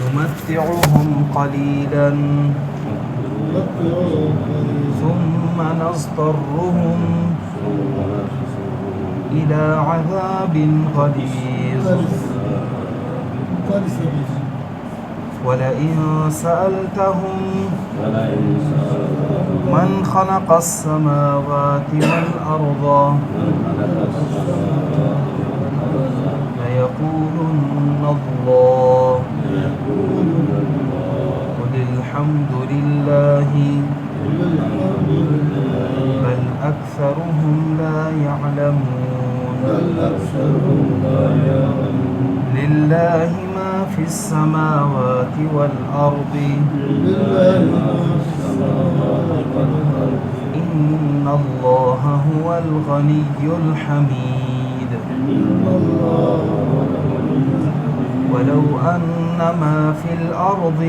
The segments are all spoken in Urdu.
نمتعهم قليلا ثم نضطرهم إلى عذاب غليظ ولئن سألتهم من خلق السماوات والأرض ليقولن الله قل الحمد لله بل أكثرهم لا يعلمون لله ما في السماوات والأرض إن الله هو الغني الحميد ولو أن ما في الأرض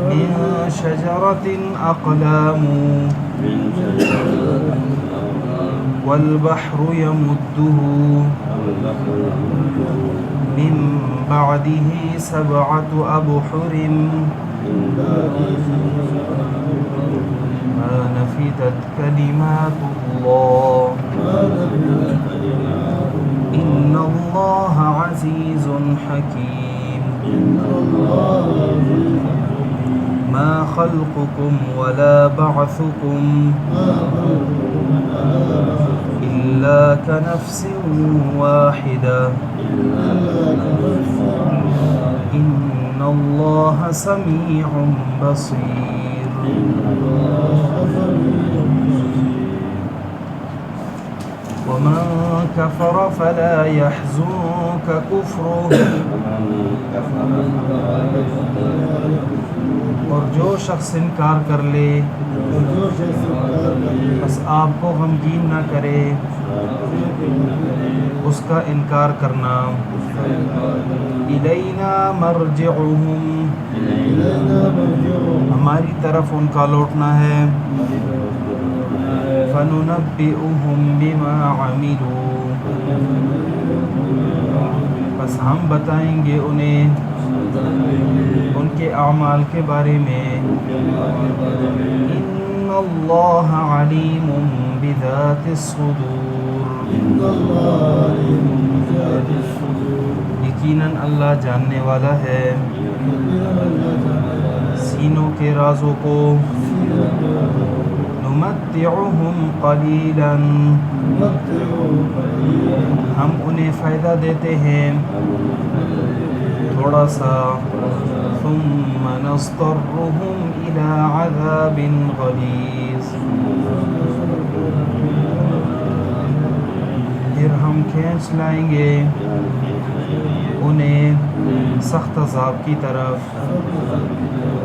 من شجرة أقلام والبحر يمده من بعده 7 أبحر ما نفدت كلمات الله إن الله عزيز حكيم ما خلقكم ولا بعثكم إلا كنفس واحدة إن الله سميع بصير ومن كفر فلا يحزنك كفره اور جو شخص انکار کر لے بس آپ کو غمگین نہ کرے اس کا انکار کرنا الینا مرجعہم ہماری طرف ان کا لوٹنا ہے فننبئہم بما عملوا بس ہم بتائیں گے انہیں ان کے اعمال کے بارے میں ان اللہ علیم بذات الصدور یقیناً اللہ جاننے والا ہے سینوں کے رازوں کو نمتعہم قلیلا ہم انہیں فائدہ دیتے ہیں تھوڑا سا ثم نضطرهم إلى عذاب غلیظ پھر ہم کھینچ لائیں گے انہیں سخت عذاب کی طرف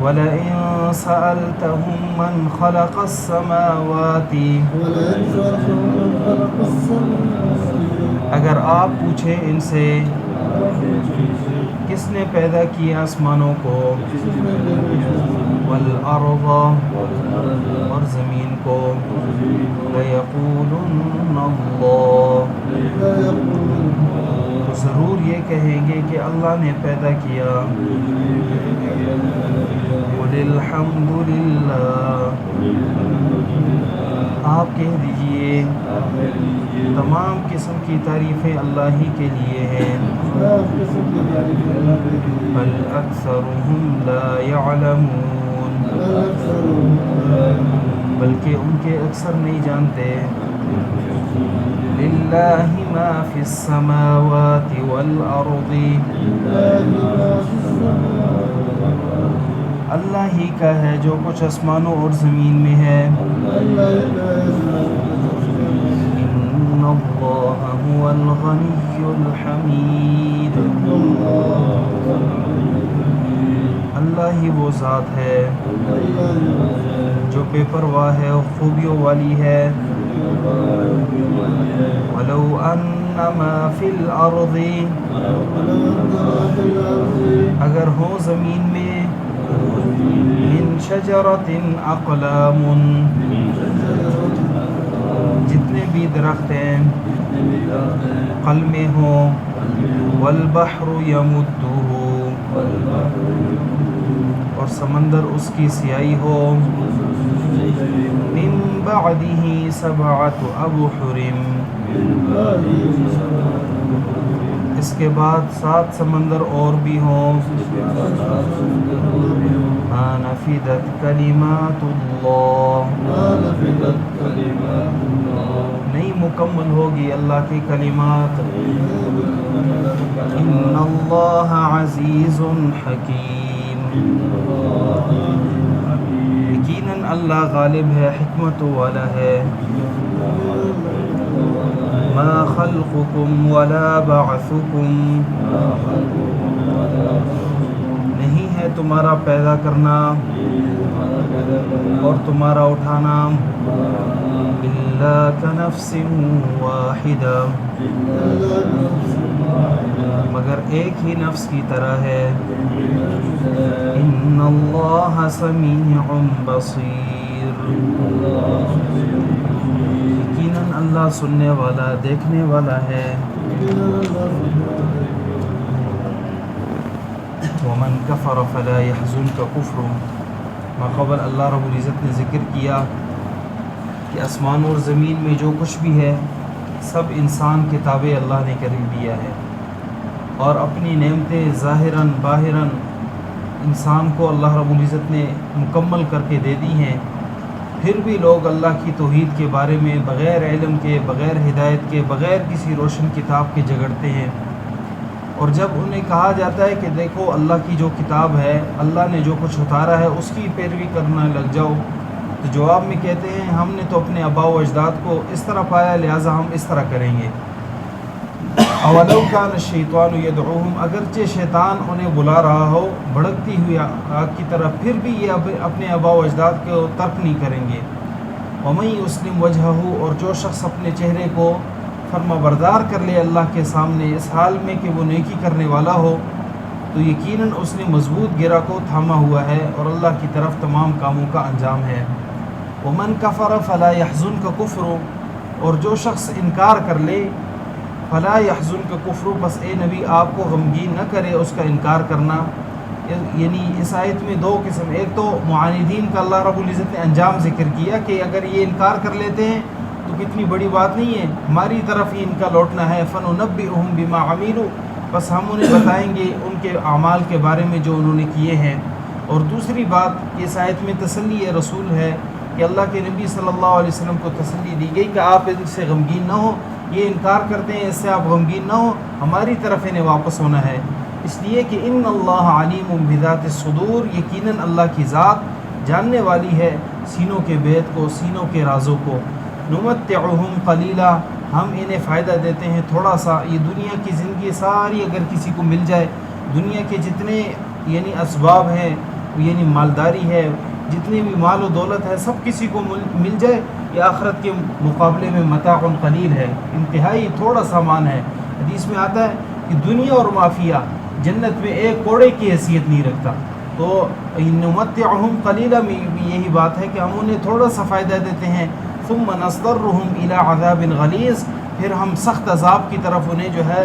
وَلَئِن سَأَلْتَهُم مَّنْ خَلَقَ السَّمَاوَاتِ اگر آپ پوچھیں ان سے کس نے پیدا کیا آسمانوں کو والارض اور زمین کو لَيَقُولُنَّ اللَّهُ تو ضرور یہ کہیں گے کہ اللہ نے پیدا کیا قُلِ الْحَمْدُ لِلَّهِ آپ کہہ دیجئے تمام قسم کی تعریفیں اللہ ہی کے لیے ہیں بل اکثرهم لا يعلمون بلکہ ان کے اکثر نہیں جانتے للہ ما فی السماوات والارض اللہ ہی کا ہے جو کچھ آسمانوں اور زمین میں ہے ان اللہ هو الغنی الحمید اللہ ہی وہ ذات ہے جو بے پرواہ ہے اور خوبیوں والی ہے وَلَوْ أَنَّ مَا فِي الْأَرْضِ اگر ہو زمین میں من شجرۃ اقلام جتنے بھی درخت ہیں قلمیں ہوں والبحر یمدہ، اور سمندر اس کی سیائی ہو، من بعدہ سبعۃ ابحر، اس کے بعد 7 سمندر اور بھی ہوں، ما نفدت کلمات اللہ، نہیں مکمل ہوگی اللہ کی کلمات، ان اللہ عزیز حکیم، یقیناً اللہ غالب ہے، حکمت والا ہے، ما خلقکم ولا بعثکم، نہیں ہے تمہارا پیدا کرنا اور تمہارا اٹھانا، الا کنفس واحدہ، مگر ایک ہی نفس کی طرح ہے، ان اللہ سمیع بصیر، یقیناً اللہ سننے والا دیکھنے والا ہے، ومن کفر فلا يحزنک کفر، ماقبل اللہ رب العزت نے ذکر کیا کہ آسمان اور زمین میں جو کچھ بھی ہے سب انسان کے تابع اللہ نے کر دیا ہے، اور اپنی نعمتیں ظاہراً باہراً انسان کو اللہ رب العزت نے مکمل کر کے دے دی ہیں، پھر بھی لوگ اللہ کی توحید کے بارے میں بغیر علم کے، بغیر ہدایت کے، بغیر کسی روشن کتاب کے جھگڑتے ہیں، اور جب انہیں کہا جاتا ہے کہ دیکھو اللہ کی جو کتاب ہے، اللہ نے جو کچھ اتارا ہے اس کی پیروی کرنا لگ جاؤ، تو جواب میں کہتے ہیں ہم نے تو اپنے آباء و اجداد کو اس طرح پایا لہٰذا ہم اس طرح کریں گے، اولو کان الشیطان یدعوہم، اگرچہ شیطان انہیں بلا رہا ہو بھڑکتی ہوئی آگ کی طرف، پھر بھی یہ اپنے آباء و اجداد کو ترک نہیں کریں گے، ومن یسلم وجہہ، اور جو شخص اپنے چہرے کو فرما بردار کر لے اللہ کے سامنے اس حال میں کہ وہ نیکی کرنے والا ہو، تو یقیناً اس نے مضبوط گرہ کو تھاما ہوا ہے اور اللہ کی طرف تمام کاموں کا انجام ہے، ومن کفر فلا یحزنک کفر، اور جو شخص انکار کر لے فلا یحزنک کفر، بس اے نبی آپ کو غمگین نہ کرے اس کا انکار کرنا، یعنی اس آیت میں 2 قسم، ایک تو معاندین کا اللہ رب العزت نے انجام ذکر کیا کہ اگر یہ انکار کر لیتے ہیں تو کتنی بڑی بات نہیں ہے، ہماری طرف ہی ان کا لوٹنا ہے، فننبئہم بما عملوا، بس ہم انہیں بتائیں گے ان کے اعمال کے بارے میں جو انہوں نے کیے ہیں، اور دوسری بات اس آیت میں تسلی رسول ہے کہ اللہ کے نبی صلی اللہ علیہ وسلم کو تسلی دی گئی کہ آپ ان سے غمگین نہ ہو، یہ انکار کرتے ہیں اس سے آپ غمگین نہ ہو، ہماری طرف انہیں واپس ہونا ہے، اس لیے کہ ان اللہ علیم بذات الصدور، یقیناً اللہ کی ذات جاننے والی ہے سینوں کے بیت کو، سینوں کے رازوں کو، نمتعہم قلیلا، ہم انہیں فائدہ دیتے ہیں تھوڑا سا، یہ دنیا کی زندگی ساری اگر کسی کو مل جائے، دنیا کے جتنے یعنی اسباب ہیں، یعنی مالداری ہے، جتنی بھی مال و دولت ہے، سب کسی کو مل جائے، یہ آخرت کے مقابلے میں متاع قلیل ہے، انتہائی تھوڑا سامان ہے، حدیث میں آتا ہے کہ دنیا اور مافیہ جنت میں ایک کوڑے کی حیثیت نہیں رکھتا، تو نمتعہم قلیلا میں بھی یہی بات ہے کہ ہم انہیں تھوڑا سا فائدہ دیتے ہیں، ثم نضطرہم الی عذاب غلیظ، پھر ہم سخت عذاب کی طرف انہیں جو ہے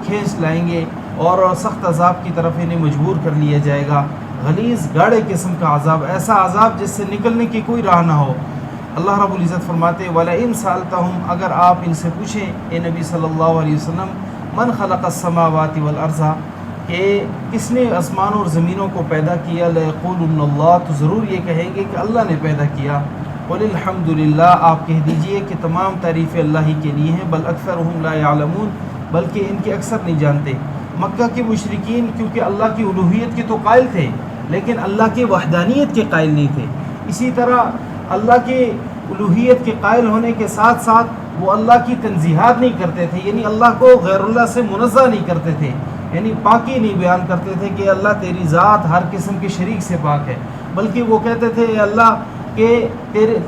کھینچ لائیں گے، اور سخت عذاب کی طرف انہیں مجبور کر لیا جائے گا، غلیظ گاڑے قسم کا عذاب، ایسا عذاب جس سے نکلنے کی کوئی راہ نہ ہو۔ اللہ رب العزت فرماتے ہیں وَلَئِن سَأَلْتَهُمْ، اگر آپ ان سے پوچھیں اے نبی صلی اللہ علیہ وسلم، من خلق السماوات والارض، کہ کس نے آسمان اور زمینوں کو پیدا کیا، لَيَقُولُنَّ اللَّهُ، تو ضرور یہ کہیں گے کہ اللہ نے پیدا کیا، قُلِ الْحَمْدُ لِلَّهِ، آپ کہہ دیجئے کہ تمام تعریفیں اللہ ہی کے لیے ہیں، بل اکثرهم لا يعلمون، بلکہ ان کے اکثر نہیں جانتے۔ مکہ کے مشرکین کیونکہ اللہ کی الوہیت کے تو قائل تھے لیکن اللہ کی وحدانیت کے قائل نہیں تھے، اسی طرح اللہ کی الوہیت کے قائل ہونے کے ساتھ ساتھ وہ اللہ کی تنزیہات نہیں کرتے تھے، یعنی اللہ کو غیر اللہ سے منزہ نہیں کرتے تھے، یعنی پاکی نہیں بیان کرتے تھے کہ اللہ تیری ذات ہر قسم کے شریک سے پاک ہے، بلکہ وہ کہتے تھے اے اللہ کہ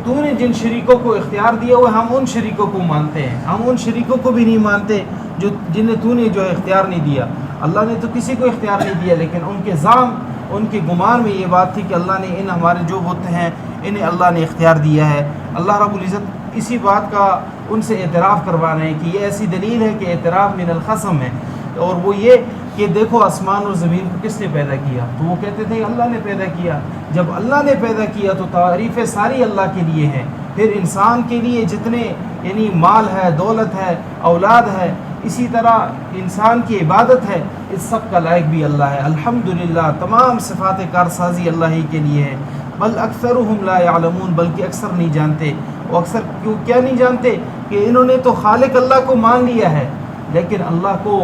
تو نے جن شریکوں کو اختیار دیا ہوئے ہم ان شریکوں کو مانتے ہیں، ہم ان شریکوں کو بھی نہیں مانتے جنہیں تو نے جو اختیار نہیں دیا، اللہ نے تو کسی کو اختیار نہیں دیا، لیکن ان کے ظلم، ان کے گمان میں یہ بات تھی کہ اللہ نے ان ہمارے جو بت ہیں انہیں اللہ نے اختیار دیا ہے۔ اللہ رب العزت اسی بات کا ان سے اعتراف کروا رہے ہیں کہ یہ ایسی دلیل ہے کہ اعتراف من الخصم ہے، اور وہ یہ کہ دیکھو آسمان اور زمین کو کس نے پیدا کیا، تو وہ کہتے تھے اللہ نے پیدا کیا۔ جب اللہ نے پیدا کیا تو تعریفیں ساری اللہ کے لیے ہیں۔ پھر انسان کے لیے جتنے یعنی مال ہے، دولت ہے، اولاد ہے، اسی طرح انسان کی عبادت ہے، اس سب کا لائق بھی اللہ ہے۔ الحمدللہ تمام صفات کارسازی اللہ ہی کے لیے ہے۔ بل اکثرهم لا يعلمون، بلکہ اکثر نہیں جانتے۔ وہ اکثر کیا نہیں جانتے کہ انہوں نے تو خالق اللہ کو مان لیا ہے لیکن اللہ کو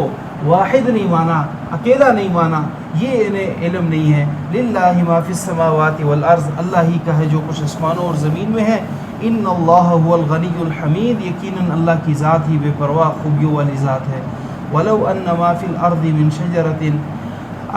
واحد نہیں مانا، اکیلا نہیں مانا، یہ انہیں علم نہیں ہے۔ للہ ما فی السماوات والارض، اللہ ہی کا ہے جو کچھ آسمانوں اور زمین میں ہے۔ ان اللہ هو الغنی الحمید، یقیناً اللہ کی ذات ہی بے پرواہ خوبیوں والی ذات ہے۔ ولو ان ما فی الارض من شجرۃ،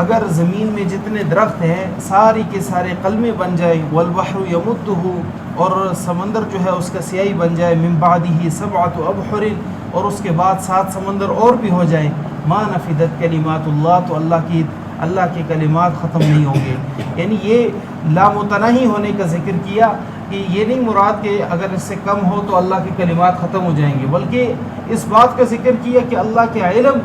اگر زمین میں جتنے درخت ہیں ساری کے سارے قلمیں بن جائیں، والبحر یمدہ، اور سمندر جو ہے اس کا سیاہی بن جائے، من بعدہ سبعۃ ابحر، اور اس کے بعد 7 سمندر اور بھی ہو جائیں، ما نفدت کلمات اللہ، تو اللہ کے کلمات ختم نہیں ہوں گے۔ یعنی یہ لامتناہی ہونے کا ذکر کیا کہ یہ نہیں مراد کہ اگر اس سے کم ہو تو اللہ کے کلمات ختم ہو جائیں گے، بلکہ اس بات کا ذکر کیا کہ اللہ کے علم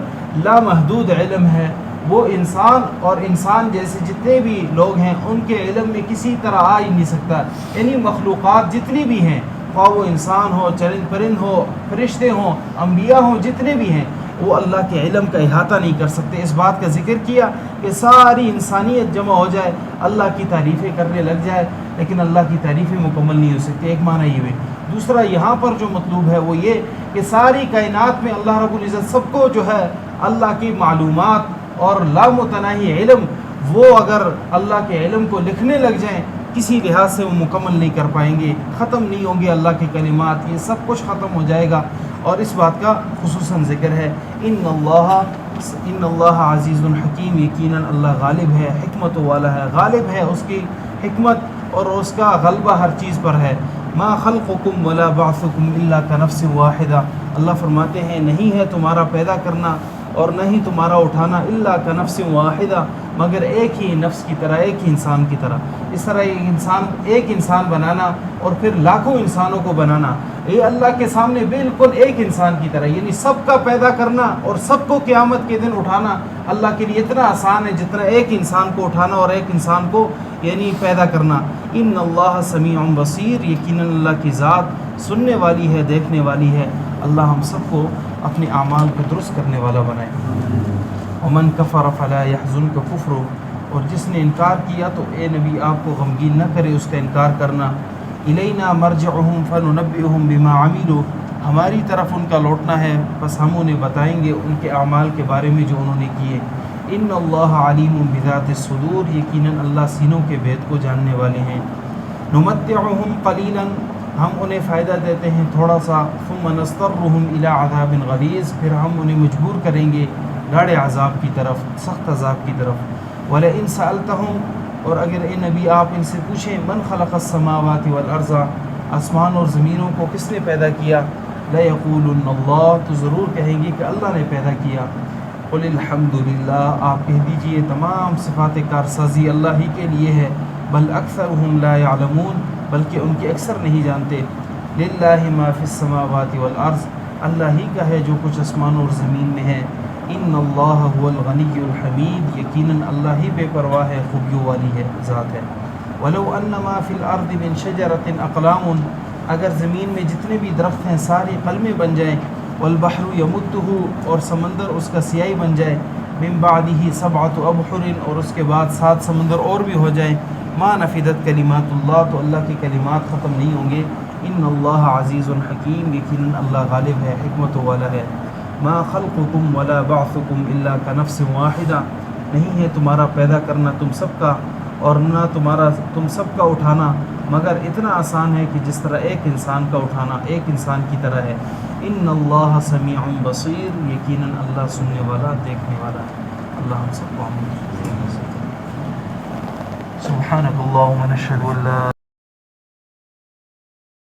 لامحدود علم ہے۔ وہ انسان اور انسان جیسے جتنے بھی لوگ ہیں ان کے علم میں کسی طرح آ ہی نہیں سکتا۔ یعنی مخلوقات جتنی بھی ہیں، خواہ وہ انسان ہو، چرند پرند ہو، فرشتے ہوں، انبیاء ہوں، جتنے بھی ہیں، وہ اللہ کے علم کا احاطہ نہیں کر سکتے۔ اس بات کا ذکر کیا کہ ساری انسانیت جمع ہو جائے، اللہ کی تعریفیں کرنے لگ جائے، لیکن اللہ کی تعریفیں مکمل نہیں ہو سکتی۔ ایک معنی یہ ہے۔ دوسرا یہاں پر جو مطلوب ہے وہ یہ کہ ساری کائنات میں اللہ رب العزت سب کو جو ہے اللہ کی معلومات اور لامتناہی علم، وہ اگر اللہ کے علم کو لکھنے لگ جائیں کسی لحاظ سے وہ مکمل نہیں کر پائیں گے، ختم نہیں ہوں گے اللہ کے کلمات، یہ سب کچھ ختم ہو جائے گا۔ اور اس بات کا خصوصاً ذکر ہے ان اللہ عزیز الحکیم، یقیناً اللہ غالب ہے، حکمت والا ہے، غالب ہے، اس کی حکمت اور اس کا غلبہ ہر چیز پر ہے۔ ما خلقکم ولا بعثکم الا کنفس واحدہ، اللہ فرماتے ہیں نہیں ہے تمہارا پیدا کرنا اور نہ ہی تمہارا اٹھانا الا کنفس واحدہ، مگر ایک ہی نفس کی طرح، ایک ہی انسان کی طرح۔ اس طرح ایک انسان بنانا اور پھر لاکھوں انسانوں کو بنانا، یہ اللہ کے سامنے بالکل ایک انسان کی طرح، یعنی سب کا پیدا کرنا اور سب کو قیامت کے دن اٹھانا اللہ کے لیے اتنا آسان ہے جتنا ایک انسان کو اٹھانا اور ایک انسان کو یعنی پیدا کرنا۔ ان اللہ سمیع بصیر، یقیناً اللہ کی ذات سننے والی ہے، دیکھنے والی ہے۔ اللہ ہم سب کو اپنے اعمال کو درست کرنے والا بنائے۔ ومن کفر فلا يحزنک کفرہ، اور جس نے انکار کیا تو اے نبی آپ کو غمگین نہ کرے اس کا انکار کرنا۔ الینا مرجعہم فننبئہم بما عملوا، ہماری طرف ان کا لوٹنا ہے بس ہم انہیں بتائیں گے ان کے اعمال کے بارے میں جو انہوں نے کیے۔ ان اللہ علیم بذات الصدور، یقیناً اللہ سینوں کے بھید کو جاننے والے ہیں۔ نمتعہم قلیلا، ہم انہیں فائدہ دیتے ہیں تھوڑا سا، ثم نضطرہم الی عذاب غلیظ، پھر ہم انہیں مجبور کریں گے گاڑے عذاب کی طرف، سخت عذاب کی طرف۔ ولئن سألتہم، اور اگر اے نبی آپ ان سے پوچھیں من خلق السماوات والارض، آسمان اور زمینوں کو کس نے پیدا کیا، لَيَقُولُنَّ اللَّهُ، تو ضرور کہیں گے کہ اللہ نے پیدا کیا۔ قُلِ الْحَمْدُ لِلَّهِ، آپ کہہ دیجئے تمام صفات کارسازی اللہ ہی کے لیے ہے، بل اکثرهم لا يعلمون، بلکہ ان کے اکثر نہیں جانتے۔ للہ ما فی السماوات والارض، اللہ ہی کا ہے جو کچھ آسمان اور زمین میں ہے۔ ان اللہ هو الغنی الحمید، یقیناً اللہ ہی بے پرواہ ہے، خوبیوں والی ہے ذات ہے۔ ولو ان ما فی الارض من شجرۃ اقلام، اگر زمین میں جتنے بھی درخت ہیں سارے قلمیں بن جائیں، والبحر یمدہ، اور سمندر اس کا سیاہی بن جائے، من بعدہ سبعۃ ابحر، اور اس کے بعد 7 سمندر اور بھی ہو جائیں، ما نفدت کلمات اللہ، تو اللہ کے کلمات ختم نہیں ہوں گے۔ ان اللہ عزیز الحکیم، یقیناً اللہ غالب ہے، حکمت والا ہے۔ ما خلقکم ولا بعثکم الا کنفس واحدہ، نہیں ہے تمہارا پیدا کرنا تم سب کا اور نہ تم سب کا اٹھانا مگر اتنا آسان ہے کہ جس طرح ایک انسان کا اٹھانا ایک انسان کی طرح ہے۔ ان اللہ سمیع بصیر، یقیناً اللہ سننے والا، دیکھنے والا ہے۔ اللہ ہم سب کو سبحانک اللہم نشہد ان لا